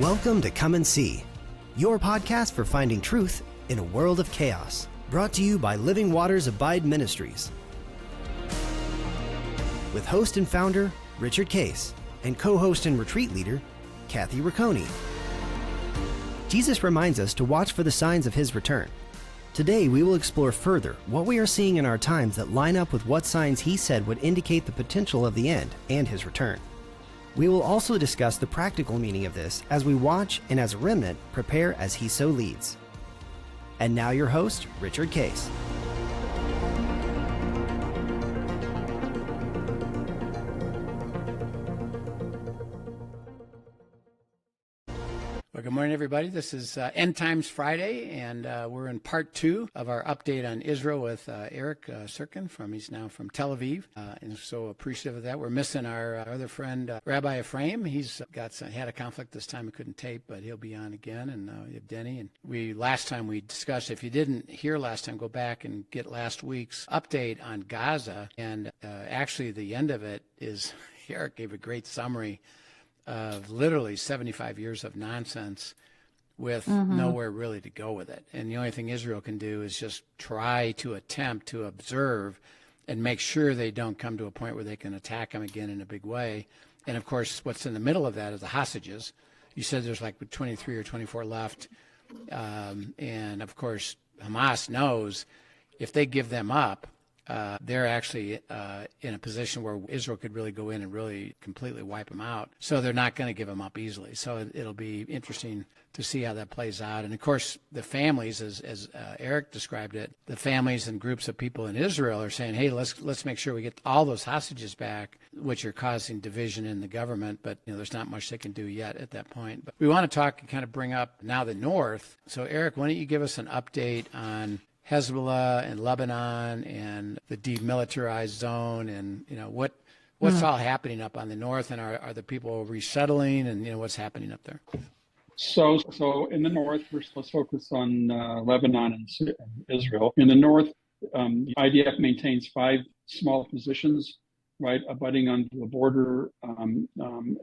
Welcome to Come and See, your podcast for finding truth in a world of chaos. Brought to you by Living Waters Abide Ministries. With host and founder Richard Case and co-host and retreat leader Kathy Ricconi. Jesus reminds us to watch for the signs of his return. Today we will explore further what we are seeing in our times that line up with what signs he said would indicate the potential of the end and his return. We will also discuss the practical meaning of this as we watch and as a remnant prepare as he so leads. And now your host, Richard Case. Well, good morning, everybody. This is End Times Friday, and we're in part two of our update on Israel with Eric Sirkin. He's now from Tel Aviv, and so appreciative of that. We're missing our other friend, Rabbi Ephraim. He's had a conflict this time. He couldn't tape, but he'll be on again. And we have Denny. And last time we discussed, if you didn't hear last time, go back and get last week's update on Gaza. And actually, the end of it is Eric gave a great summary of literally 75 years of nonsense with nowhere really to go with it. And the only thing Israel can do is just try to attempt to observe and make sure they don't come to a point where they can attack them again in a big way. And of course, what's in the middle of that is the hostages. You said there's like 23 or 24 left. And of course, Hamas knows if they give them up, they're actually in a position where Israel could really go in and really completely wipe them out. So they're not going to give them up easily. So it'll be interesting to see how that plays out. And of course, the families, as Eric described it, the families and groups of people in Israel are saying, hey, let's make sure we get all those hostages back, which are causing division in the government. But there's not much they can do yet at that point. But we want to talk and kind of bring up now the North. So Eric, why don't you give us an update on Hezbollah and Lebanon and the demilitarized zone, and what's all happening up on the north, and are the people resettling, and what's happening up there? So in the north, let's focus on Lebanon and Israel. In the north, the IDF maintains 5 small positions, right, abutting on the border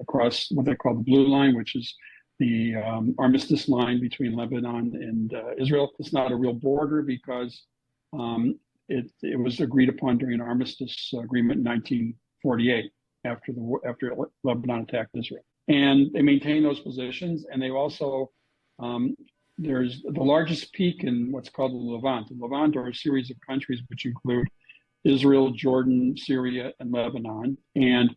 across what they call the blue line, which is the armistice line between Lebanon and Israel. It's not a real border because it was agreed upon during an armistice agreement in 1948 after Lebanon attacked Israel. And they maintain those positions, and they also there's the largest peak in what's called the Levant. The Levant are a series of countries which include Israel, Jordan, Syria, and Lebanon. And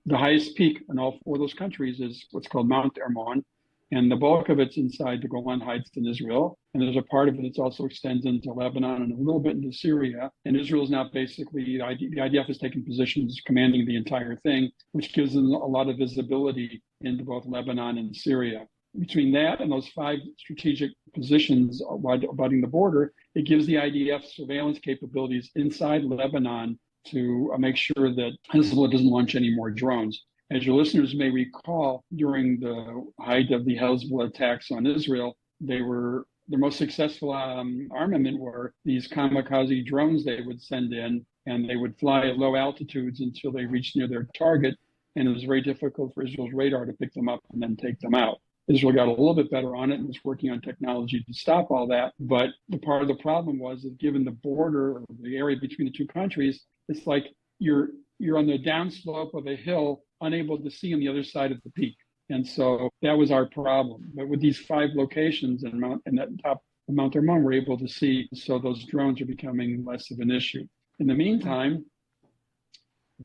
the highest peak in all 4 of those countries is what's called Mount Hermon, and the bulk of it's inside the Golan Heights in Israel. And there's a part of it that also extends into Lebanon and a little bit into Syria. And Israel is now basically, the IDF has taken positions commanding the entire thing, which gives them a lot of visibility into both Lebanon and Syria. Between that and those 5 strategic positions abutting the border, it gives the IDF surveillance capabilities inside Lebanon to make sure that Hezbollah doesn't launch any more drones. As your listeners may recall, during the height of the Hezbollah attacks on Israel, their most successful armament were these kamikaze drones they would send in, and they would fly at low altitudes until they reached near their target, and it was very difficult for Israel's radar to pick them up and then take them out. Israel got a little bit better on it and was working on technology to stop all that, but the part of the problem was that given the border or the area between the 2 countries, it's like you're on the downslope of a hill, unable to see on the other side of the peak. And so that was our problem. But with these 5 locations and that top of Mount Hermon, we're able to see, so those drones are becoming less of an issue. In the meantime,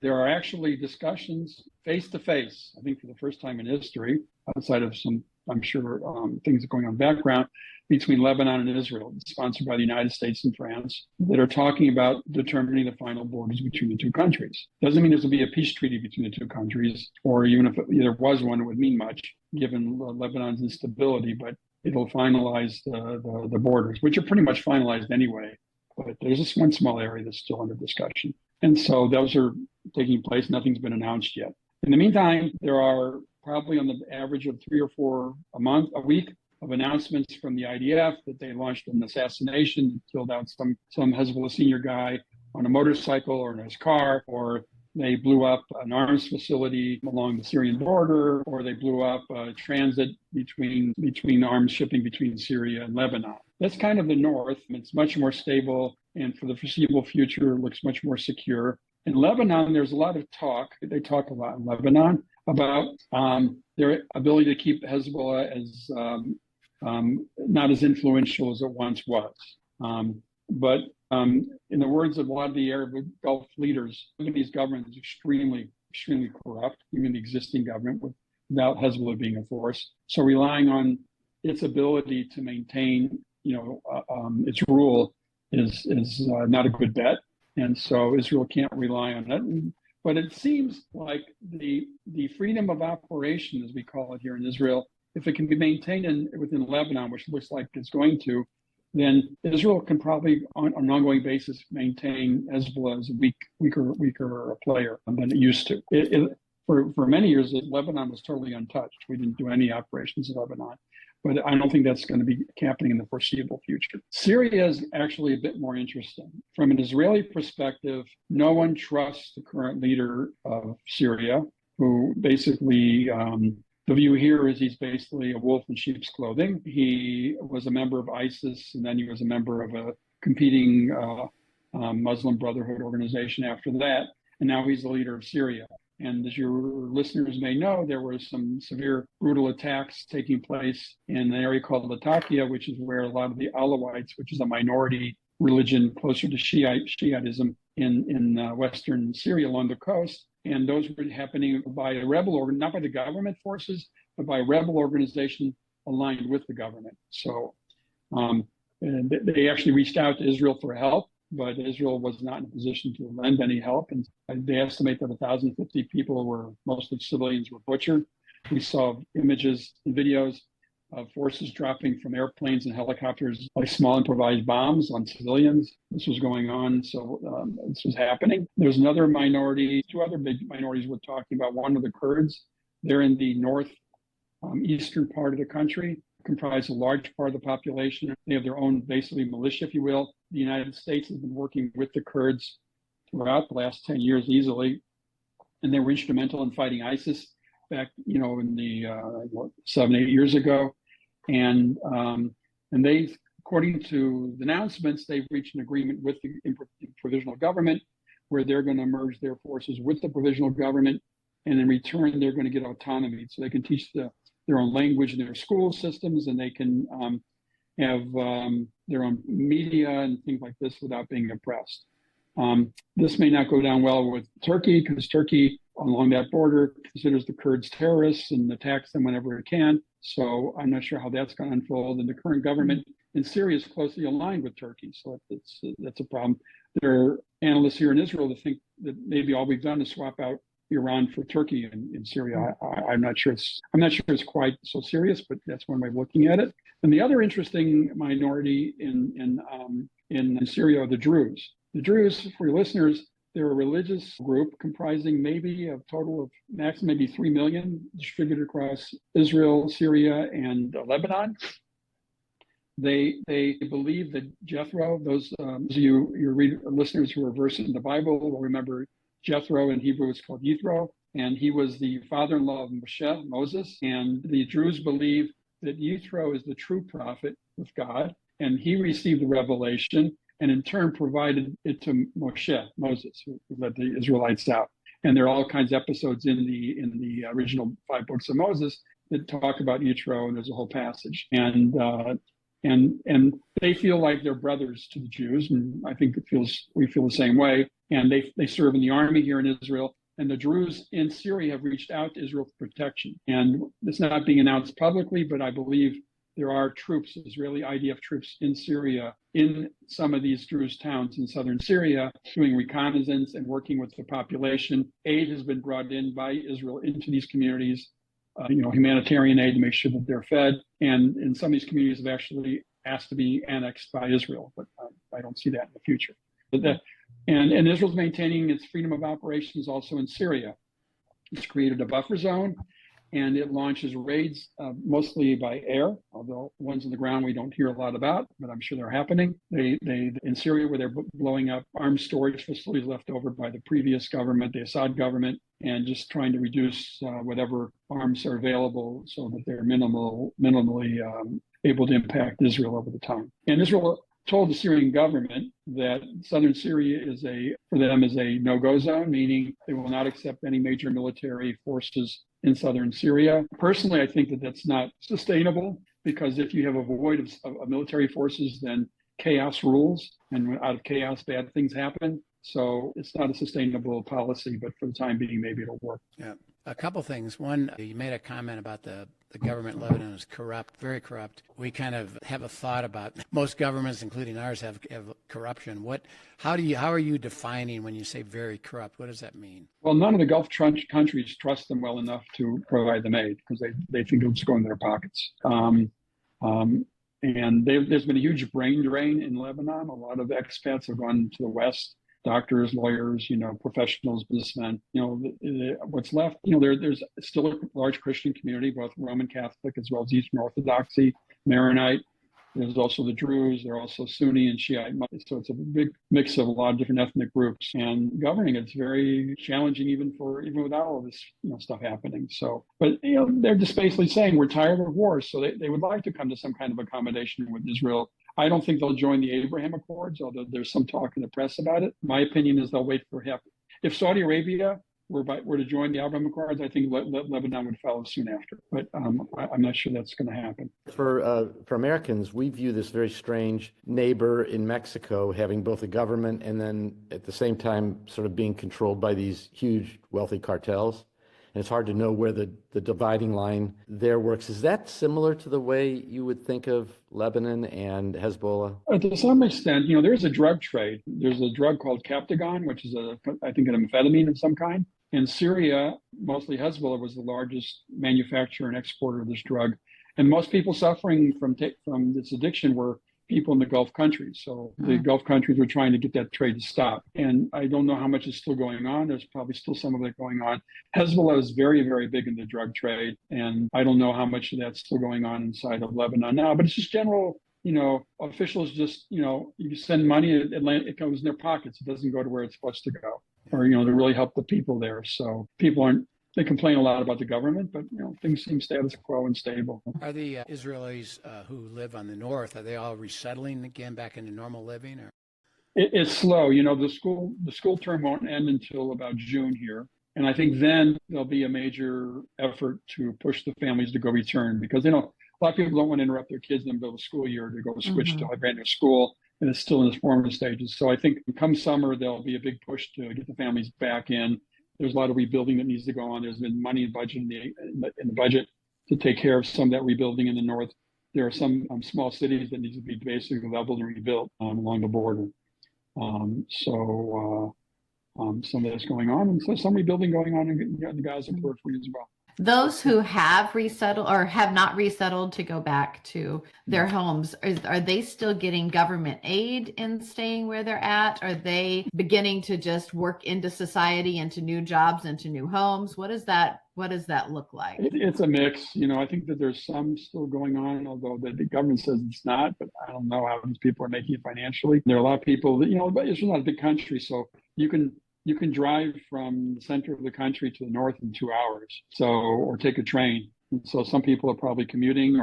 there are actually discussions face-to-face, I think for the first time in history, outside of some, I'm sure, things going on in the background, between Lebanon and Israel, sponsored by the United States and France, that are talking about determining the final borders between the 2 countries. Doesn't mean there's going to be a peace treaty between the 2 countries, or even if there was one, it would mean much, given Lebanon's instability, but it'll finalize the borders, which are pretty much finalized anyway. But there's this one small area that's still under discussion. And so those are taking place. Nothing's been announced yet. In the meantime, there are probably on the average of 3 or 4 a week of announcements from the IDF that they launched an assassination, killed out some Hezbollah senior guy on a motorcycle or in his car, or they blew up an arms facility along the Syrian border, or they blew up transit between arms shipping between Syria and Lebanon. That's kind of the north. It's much more stable, and for the foreseeable future, looks much more secure. In Lebanon, there's a lot of talk. They talk a lot in Lebanon about their ability to keep Hezbollah as not as influential as it once was. But in the words of a lot of the Arab Gulf leaders, Lebanese government is extremely corrupt, even the existing government, without Hezbollah being a force. So relying on its ability to maintain, its rule is not a good bet. And so Israel can't rely on it. But it seems like the freedom of operation, as we call it here in Israel, if it can be maintained within Lebanon, which looks like it's going to, then Israel can probably, on an ongoing basis, maintain Hezbollah as a weaker player than it used to. For many years, Lebanon was totally untouched. We didn't do any operations in Lebanon. But I don't think that's going to be happening in the foreseeable future. Syria is actually a bit more interesting. From an Israeli perspective, no one trusts the current leader of Syria, who basically, the view here is he's basically a wolf in sheep's clothing. He was a member of ISIS, and then he was a member of a competing Muslim Brotherhood organization after that, and now he's the leader of Syria. And as your listeners may know, there were some severe, brutal attacks taking place in an area called Latakia, which is where a lot of the Alawites, which is a minority religion closer to Shiitism in western Syria along the coast. And those were happening by a rebel not by the government forces, but by a rebel organization aligned with the government. So they actually reached out to Israel for help, but Israel was not in a position to lend any help. And they estimate that 1,050 people, mostly civilians, were butchered. We saw images and videos of forces dropping from airplanes and helicopters like small improvised bombs on civilians. This was going on, so this was happening. There's another minority, two other big minorities we're talking about. One of the Kurds. They're in the eastern part of the country, comprise a large part of the population. They have their own, basically, militia, if you will. The United States has been working with the Kurds throughout the last 10 years easily, and they were instrumental in fighting ISIS back, in the 7-8 years ago. And they, according to the announcements, they've reached an agreement with the provisional government where they're going to merge their forces with the provisional government, and in return, they're going to get autonomy so they can teach their own language in their school systems, and they can have their own media and things like this without being oppressed. This may not go down well with Turkey, because Turkey, along that border, considers the Kurds terrorists and attacks them whenever it can. So I'm not sure how that's going to unfold. And the current government in Syria is closely aligned with Turkey, so that's a problem. There are analysts here in Israel that think that maybe all we've done is swap out Iran for Turkey in Syria. I'm not sure it's quite so serious, but that's one way of looking at it. And the other interesting minority in Syria are the Druze. The Druze, for your listeners, they're a religious group comprising maybe a total of maximum maybe 3 million distributed across Israel, Syria, and Lebanon. They believe that Jethro, those of you listeners who are versed in the Bible will remember Jethro in Hebrew is called Yithro, and he was the father-in-law of Moses. And the Druze believe that Yithro is the true prophet of God, and he received the revelation and in turn provided it to Moses, who led the Israelites out. And there are all kinds of episodes in the original 5 books of Moses that talk about Yithro, and there's a whole passage. And they feel like they're brothers to the Jews, and I think we feel the same way. And they serve in the army here in Israel. And the Druze in Syria have reached out to Israel for protection. And it's not being announced publicly, but I believe there are troops, Israeli IDF troops in Syria, in some of these Druze towns in southern Syria, doing reconnaissance and working with the population. Aid has been brought in by Israel into these communities, humanitarian aid to make sure that they're fed. And in some of these communities have actually asked to be annexed by Israel, but I don't see that in the future. And Israel's maintaining its freedom of operations also in Syria. It's created a buffer zone, and it launches raids mostly by air, although ones on the ground we don't hear a lot about, but I'm sure they're happening. They in Syria, where they're blowing up arms storage facilities left over by the previous government, the Assad government, and just trying to reduce whatever arms are available so that they're minimally able to impact Israel over the time. And Israel told the Syrian government that southern Syria is a no-go zone, meaning they will not accept any major military forces in southern Syria. Personally, I think that that's not sustainable, because if you have a void of military forces, then chaos rules, and out of chaos, bad things happen. So it's not a sustainable policy, but for the time being, maybe it'll work. Yeah. A couple things. One, you made a comment about the government in Lebanon is corrupt, very corrupt. We kind of have a thought about most governments, including ours, have corruption. How are you defining when you say very corrupt? What does that mean? Well, none of the Gulf countries trust them well enough to provide them aid, because they think it'll just go in their pockets. And there's been a huge brain drain in Lebanon. A lot of expats have gone to the West. Doctors, lawyers, professionals, businessmen. What's left, there's still a large Christian community, both Roman Catholic as well as Eastern Orthodoxy, Maronite. There's also the Druze. There are also Sunni and Shiite. So it's a big mix of a lot of different ethnic groups. And governing it's very challenging, even without all this stuff happening. So, but they're just basically saying we're tired of wars. So they would like to come to some kind of accommodation with Israel. I don't think they'll join the Abraham Accords, although there's some talk in the press about it. My opinion is they'll wait for if Saudi Arabia were to join the Abraham Accords, I think Lebanon would follow soon after. But I'm not sure that's going to happen. For Americans, we view this very strange neighbor in Mexico having both a government and then at the same time sort of being controlled by these huge wealthy cartels. And it's hard to know where the dividing line there works. Is that similar to the way you would think of Lebanon and Hezbollah? To some extent, there is a drug trade. There's a drug called Captagon, which is I think an amphetamine of some kind. In Syria, mostly Hezbollah was the largest manufacturer and exporter of this drug. And most people suffering from this addiction were people in the Gulf countries. So the Gulf countries were trying to get that trade to stop. And I don't know how much is still going on. There's probably still some of it going on. Hezbollah is very, very big in the drug trade. And I don't know how much of that's still going on inside of Lebanon now. But it's just general, officials just, you send money, it goes in their pockets. It doesn't go to where it's supposed to go, or, to really help the people there. So they complain a lot about the government, but things seem status quo and stable. Are the Israelis who live on the north, are they all resettling again back into normal living? Or it's slow. The school term won't end until about June here, and I think then there'll be a major effort to push the families to go return, because a lot of people don't want to interrupt their kids in the middle of the school year to go switch to a brand new school, and it's still in its formative stages. So I think come summer there'll be a big push to get the families back in. There's a lot of rebuilding that needs to go on. There's been money in the budget to take care of some of that rebuilding in the north. There are some small cities that need to be basically leveled and rebuilt along the border. Some of that's going on, and so some rebuilding going on in the Gaza periphery as well. Those who have resettled or have not resettled to go back to their homes, are they still getting government aid in staying where they're at? Are they beginning to just work into society, into new jobs, into new homes? What does that look like? It's a mix. I think that there's some still going on, although the government says it's not, but I don't know how these people are making it financially. There are a lot of people that, but it's not a big country, so you can drive from the center of the country to the north in 2 hours, or take a train. And so some people are probably commuting,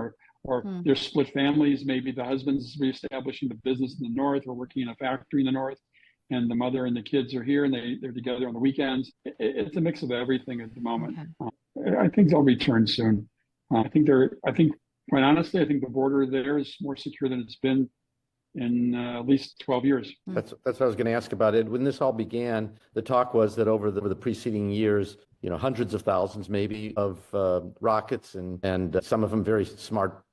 or they're split families. Maybe the husband's reestablishing the business in the north or working in a factory in the north, and the mother and the kids are here, and they're together on the weekends. It's a mix of everything at the moment. Okay. I think they'll return soon. I think quite honestly, I think the border there is more secure than it's been in at least 12 years. That's what I was going to ask about it. When this all began, the talk was that over the preceding years, hundreds of thousands maybe of rockets and some of them very smart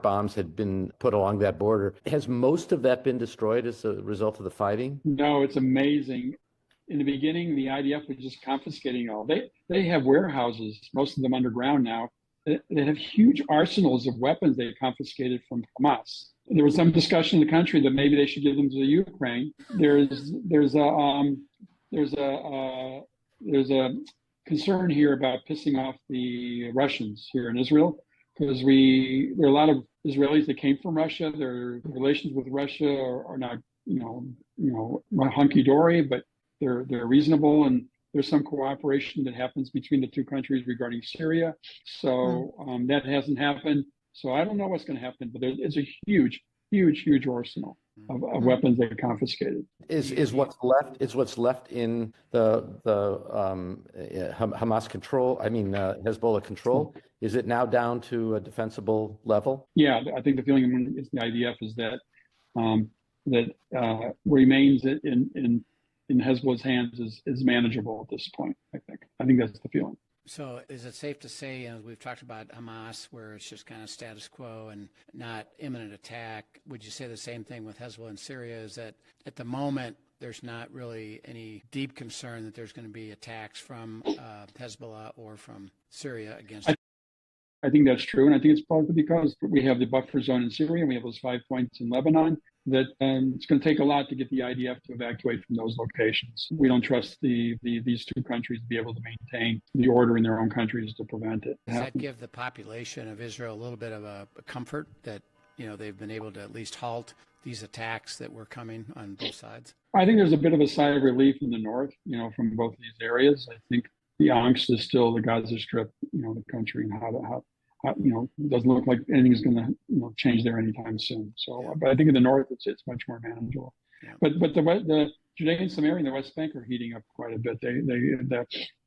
bombs had been put along that border. Has most of that been destroyed as a result of the fighting? No, it's amazing. In the beginning, the IDF was just confiscating all. They have warehouses, most of them underground now. They have huge arsenals of weapons they confiscated from Hamas. There was some discussion in the country that maybe they should give them to the Ukraine. There's a concern here about pissing off the Russians here in Israel, because there are a lot of Israelis that came from Russia. Their relations with Russia are not, hunky dory, but they're reasonable, and there's some cooperation that happens between the two countries regarding Syria. So that hasn't happened. So I don't know what's going to happen, but it's a huge arsenal of weapons that are confiscated. Is what's left? Is what's left in the Hamas control? I mean Hezbollah control. Is it now down to a defensible level? Yeah, I think the feeling is the IDF is that remains in Hezbollah's hands is manageable at this point. I think that's the feeling. So is it safe to say, as we've talked about Hamas, where it's just kind of status quo and not imminent attack, would you say the same thing with Hezbollah in Syria, is that at the moment there's not really any deep concern that there's going to be attacks from Hezbollah or from Syria against I think that's true, and I think it's probably because we have the buffer zone in Syria and we have those 5 points in Lebanon, that it's going to take a lot to get the IDF to evacuate from those locations. We don't trust these two countries to be able to maintain the order in their own countries to prevent it. Does that give the population of Israel a little bit of a comfort that they've been able to at least halt these attacks that were coming on both sides? I think there's a bit of a sigh of relief in the north, from both these areas. I think the angst is still the Gaza Strip, the country, and how it doesn't look like anything is going to change there anytime soon. So, but I think in the north it's much more manageable. Yeah. But the Judea and Samaria and the West Bank are heating up quite a bit.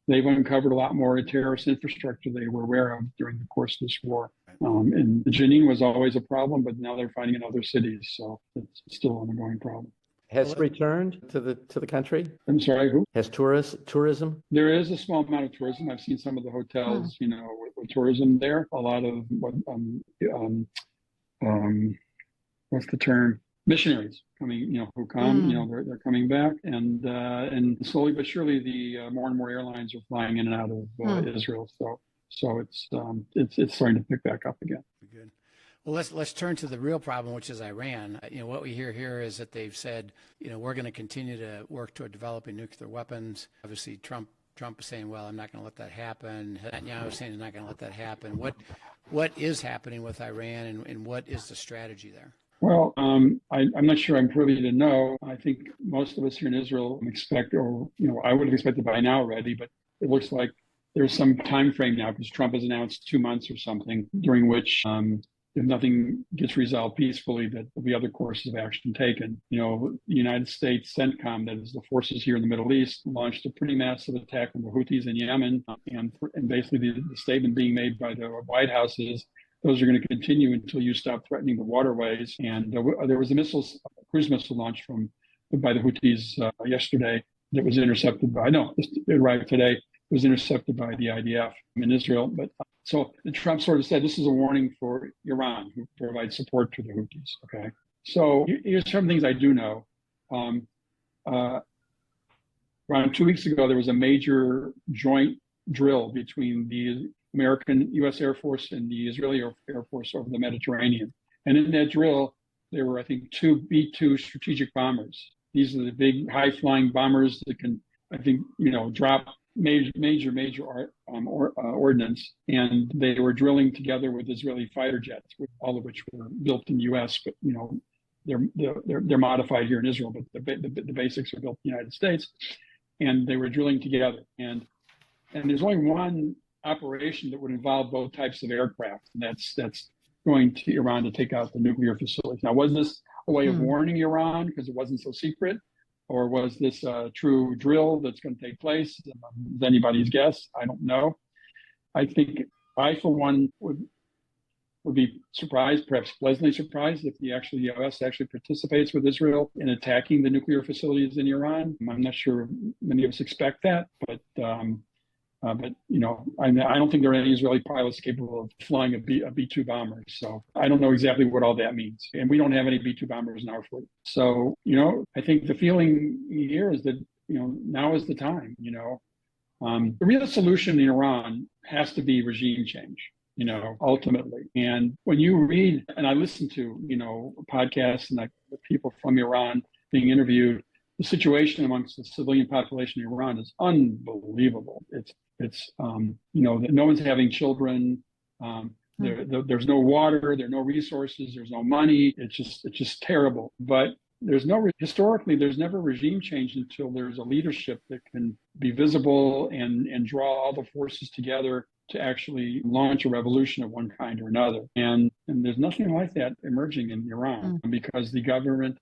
They've uncovered a lot more terrorist infrastructure they were aware of during the course of this war. And Jenin was always a problem, but now they're finding in other cities, so it's still an ongoing problem. Has returned to the country? I'm sorry, who? Has tourism? There is a small amount of tourism. I've seen some of the hotels, with tourism there. A lot of what's the term? Missionaries coming, who come, they're coming back, and slowly but surely the more and more airlines are flying in and out of Israel. So it's starting to pick back up again. Good. Well, let's turn to the real problem, which is Iran. What we hear here is that they've said, we're going to continue to work toward developing nuclear weapons. Obviously, Trump is saying, well, I'm not going to let that happen. Netanyahu is saying he's not going to let that happen. What is happening with Iran, and what is the strategy there? Well, I'm not sure I'm privy to know. I think most of us here in Israel expect, or I would have expected by now already, but it looks like there's some time frame now because Trump has announced 2 months or something during which if nothing gets resolved peacefully, that there'll be other courses of action taken. The United States CENTCOM, that is the forces here in the Middle East, launched a pretty massive attack on the Houthis in Yemen. And basically the statement being made by the White House is, those are going to continue until you stop threatening the waterways. And there was a cruise missile launched by the Houthis yesterday that was intercepted by, it arrived today. It was intercepted by the IDF in Israel. But so Trump sort of said, this is a warning for Iran, who provides support to the Houthis. Okay. So here's some things I do know. Around 2 weeks ago, there was a major joint drill between the American U.S. Air Force and the Israeli Air Force over the Mediterranean. And in that drill, there were, I think, 2 B-2 strategic bombers. These are the big high-flying bombers that can, I think, drop major ordnance, and they were drilling together with Israeli fighter jets, all of which were built in the U.S. But they're modified here in Israel, but the basics are built in the United States, and they were drilling together. And there's only one operation that would involve both types of aircraft, and that's going to Iran to take out the nuclear facilities. Now, was this a way of warning Iran because it wasn't so secret? Or was this a true drill that's going to take place? It's anybody's guess. I don't know. I think I, for one, would be surprised, perhaps pleasantly surprised, if the U.S. actually participates with Israel in attacking the nuclear facilities in Iran. I'm not sure many of us expect that, but I don't think there are any Israeli pilots capable of flying a B-2 bomber. So I don't know exactly what all that means. And we don't have any B-2 bombers in our fleet. So, I think the feeling here is that, now is the time, The real solution in Iran has to be regime change, ultimately. And when you read, and I listen to, podcasts and the people from Iran being interviewed, the situation amongst the civilian population in Iran is unbelievable. It's, no one's having children. There's no water, there are no resources, there's no money. It's just terrible. But historically, there's never regime change until there's a leadership that can be visible and draw all the forces together to actually launch a revolution of one kind or another. And there's nothing like that emerging in Iran because the government,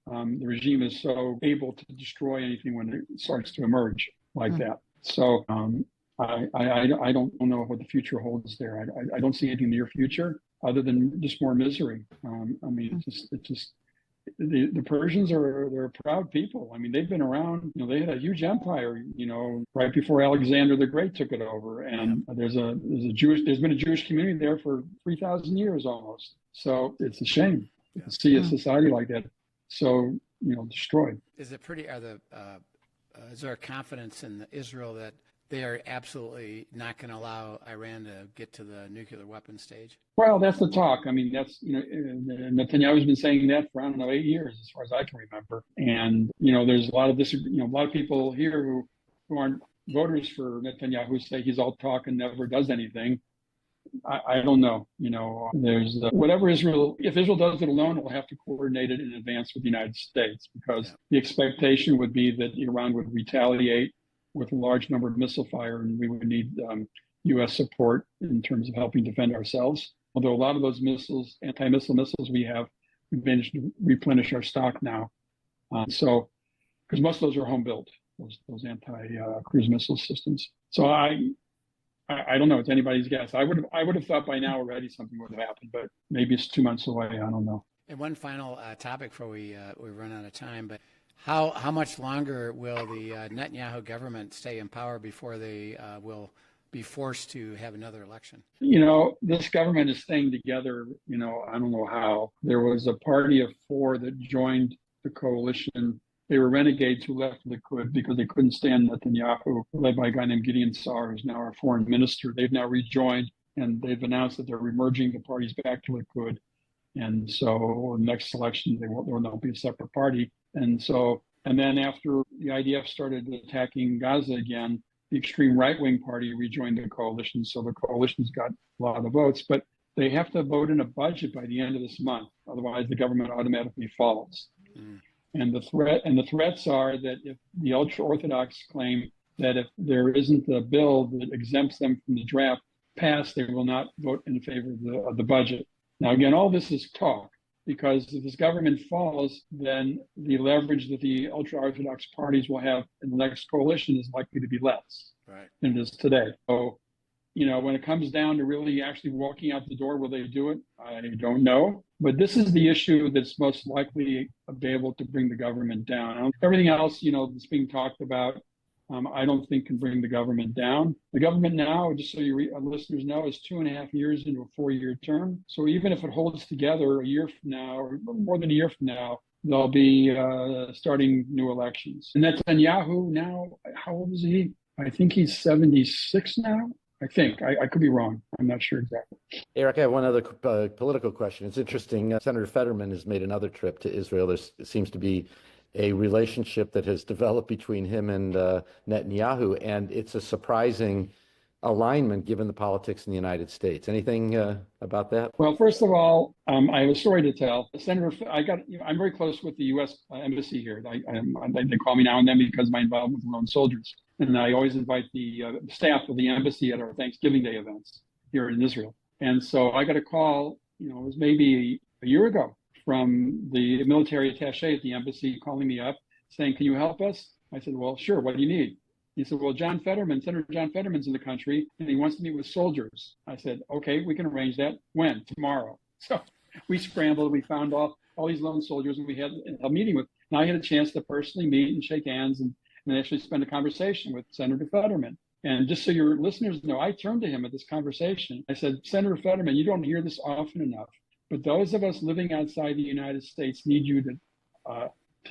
the regime is so able to destroy anything when it starts to emerge like that. So I don't know what the future holds there. I don't see anything in the near future other than just more misery. The Persians they're a proud people. I mean, they've been around. They had a huge empire. Right before Alexander the Great took it over, and there's been a Jewish community there for 3,000 years almost. So it's a shame to see a society like that so destroyed. Is there a confidence in Israel that they are absolutely not going to allow Iran to get to the nuclear weapon stage? Well, that's the talk. I mean, that's, Netanyahu's been saying that for, 8 years, as far as I can remember. And, there's a lot of a lot of people here who aren't voters for Netanyahu say he's all talk and never does anything. I don't know. There's whatever if Israel does it alone, it will have to coordinate it in advance with the United States, because the expectation would be that Iran would retaliate with a large number of missile fire, and we would need U.S. support in terms of helping defend ourselves. Although a lot of those missiles, anti-missile missiles we've managed to replenish our stock now. Because most of those are home built, those anti-cruise missile systems. So I don't know. It's anybody's guess. I would have thought by now already something would have happened, but maybe it's 2 months away. I don't know. And one final topic before we run out of time, but how much longer will the Netanyahu government stay in power before they will be forced to have another election? This government is staying together. I don't know how. There was a party of 4 that joined the coalition. They were renegades who left Likud because they couldn't stand Netanyahu, led by a guy named Gideon Sa'ar, who's now our foreign minister. They've now rejoined, and they've announced that they're remerging the parties back to Likud. And so next election, there will not be a separate party. And then after the IDF started attacking Gaza again, the extreme right-wing party rejoined the coalition. So the coalition's got a lot of votes, but they have to vote in a budget by the end of this month. Otherwise, the government automatically falls. And the threats are that if the ultra-Orthodox claim that if there isn't a bill that exempts them from the draft passed, they will not vote in favor of the budget. Now, again, all this is talk, because if this government falls, then the leverage that the ultra-Orthodox parties will have in the next coalition is likely to be less than it is today. So, when it comes down to really actually walking out the door, will they do it? I don't know. But this is the issue that's most likely to be able to bring the government down. Everything else, that's being talked about, I don't think can bring the government down. The government now, just so your listeners know, is 2.5 years into a 4-year term. So even if it holds together a year from now, or more than a year from now, they'll be starting new elections. And Netanyahu now, how old is he? I think he's 76 now. I think. I could be wrong. I'm not sure exactly. Eric, I have one other political question. It's interesting. Senator Fetterman has made another trip to Israel. There seems to be a relationship that has developed between him and Netanyahu, and it's a surprising alignment given the politics in the United States. Anything about that? Well, first of all, I have a story to tell. I'm very close with the U.S. Embassy here. They call me now and then because of my involvement with lone soldiers. And I always invite the staff of the embassy at our Thanksgiving Day events here in Israel. And so I got a call, it was maybe a year ago, from the military attaché at the embassy calling me up saying, "Can you help us?" I said, "Well, sure. What do you need?" He said, "Well, Senator John Fetterman's in the country and he wants to meet with soldiers." I said, "Okay, we can arrange that." When? Tomorrow. So we scrambled. We found all these lone soldiers, and we had a meeting with. And I had a chance to personally meet and shake hands and actually spend a conversation with Senator Fetterman. And just so your listeners know, I turned to him at this conversation. I said, "Senator Fetterman, you don't hear this often enough, but those of us living outside the United States need you to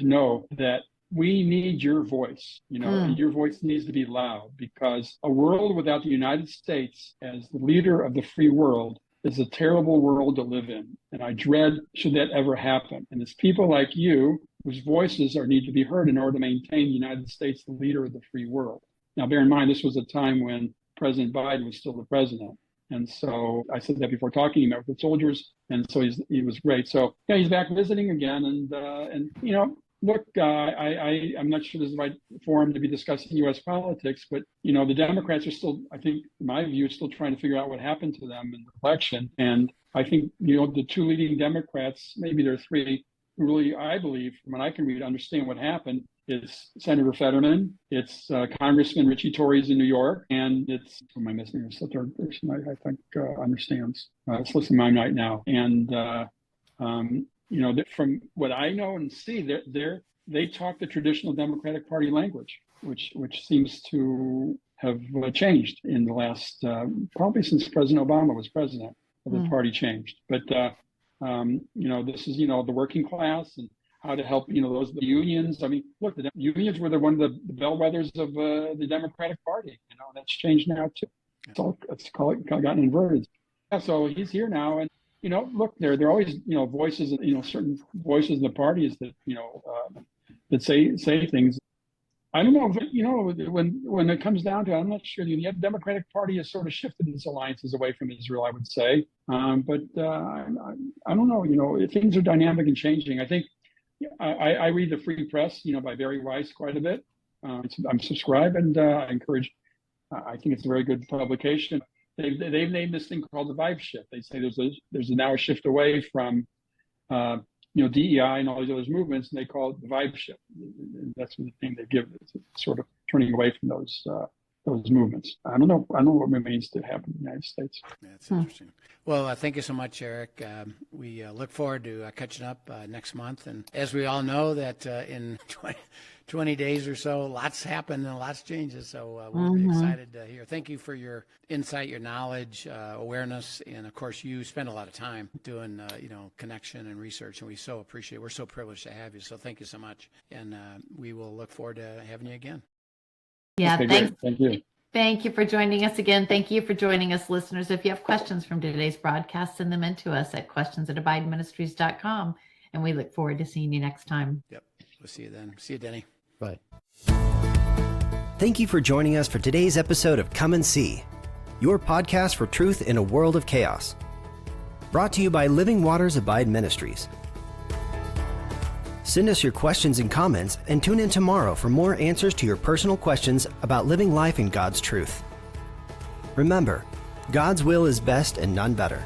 know that we need your voice, and your voice needs to be loud, because a world without the United States as the leader of the free world is a terrible world to live in. And I dread should that ever happen. And it's people like you whose voices need to be heard in order to maintain the United States, the leader of the free world." Now, bear in mind, this was a time when President Biden was still the president. And so I said that before talking, he met with the soldiers, and so he was great. So yeah, he's back visiting again, and you know, look, I'm not sure this is the right forum to be discussing U.S. politics, but you know, the Democrats are still, I think, in my view, still trying to figure out what happened to them in the election. And I think, you know, the two leading Democrats, maybe there are three, who really, I believe, from what I can read, understand what happened. It's Senator Fetterman, it's Congressman Richie Torres in New York, and it's, who am I missing? It's the third person I think understands. It's listening to mine right now. And, you know, from what I know and see, they talk the traditional Democratic Party language, which seems to have changed in the last, probably since President Obama was president, the party changed. But, you know, this is, you know, the working class and how to help, you know, the unions. I mean, look, the unions were one of the bellwethers of the Democratic Party. You know, that's changed now too. It's gotten inverted. Yeah, so he's here now, and you know, look, there are always, you know, voices, you know, certain voices in the parties that, you know, that say things. I don't know, you know, when it comes down to it, I'm not sure. The Democratic Party has sort of shifted its alliances away from Israel, I would say. But I don't know, you know, things are dynamic and changing. I think I read the Free Press, you know, by Barry Weiss quite a bit. I'm subscribed, and I encourage. I think it's a very good publication. They've named this thing called the vibe shift. They say there's now a shift away from you know, DEI and all these other movements, and they call it the vibe shift. That's the thing they give. It's sort of turning away from those movements. I don't know what remains to happen in the United States. That's interesting. Well, thank you so much, Eric. We look forward to catching up next month. And as we all know, that in 20 days or so, lots happen and lots changes. So we'll be excited to hear. Thank you for your insight, your knowledge, awareness, and of course, you spend a lot of time doing you know, connection and research, and we so appreciate it. We're so privileged to have you. So thank you so much, and we will look forward to having you again. Yeah, Okay, thanks. Thank you. Thank you for joining us again. Thank you for joining us, listeners. If you have questions from today's broadcast, send them in to us at questions@abideministries.com, and we look forward to seeing you next time. Yep. We'll see you then. See you, Denny. Bye. Thank you for joining us for today's episode of Come and See, your podcast for truth in a world of chaos. Brought to you by Living Waters Abide Ministries. Send us your questions and comments, and tune in tomorrow for more answers to your personal questions about living life in God's truth. Remember, God's will is best and none better.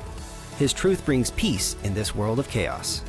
His truth brings peace in this world of chaos.